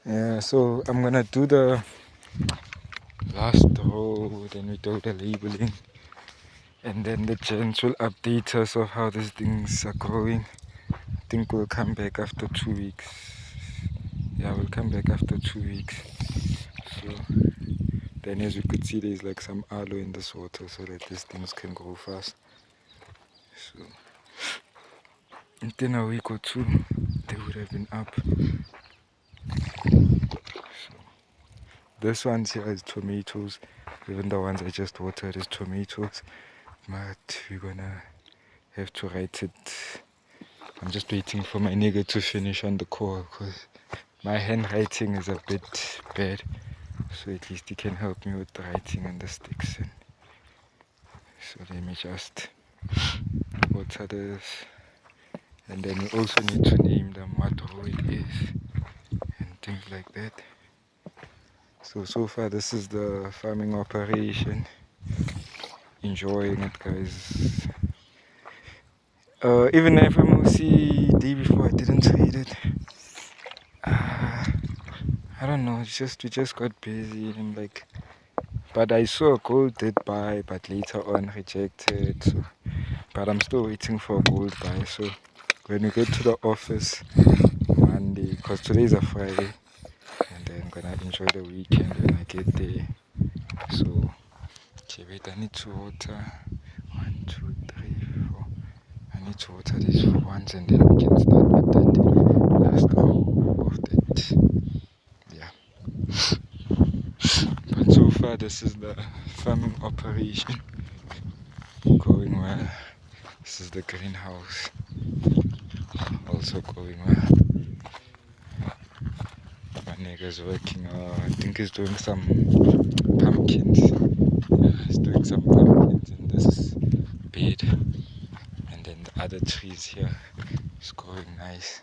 Yeah, so I'm gonna do the last row, then we do the labeling, and then the gents will update us of how these things are going. I think we'll come back after 2 weeks. Yeah, we'll come back after 2 weeks. So then, as you could see, there's like some aloe in this water so that these things can grow fast. So within a week or two, they would have been up. So this one here is tomatoes. Even the ones I just watered is tomatoes. But we're gonna have to write it. I'm just waiting for my nigga to finish on the call because my handwriting is a bit bad. So at least he can help me with the writing and the sticks. And so let me just water this. And then we also need to name them what row it is and things like that. So far this is the farming operation. Enjoying it, guys. Even FMOC day before I didn't read it. I don't know, we just got busy and like, but I saw a gold did buy, but later on rejected. So, but I'm still waiting for a gold buy. So when we get to the office Monday, because today is a Friday, and then I'm gonna enjoy the weekend when I get there. So, okay, wait, I need to water 1, 2, 3, 4. I need to water these for once, and then we can start with that last row of that. Yeah. But so far, this is the farming operation going well. This is the greenhouse, also going well. My nigga's working, I think he's doing some pumpkins. Yeah, he's doing some pumpkins in this bed. And then the other trees here is growing nice.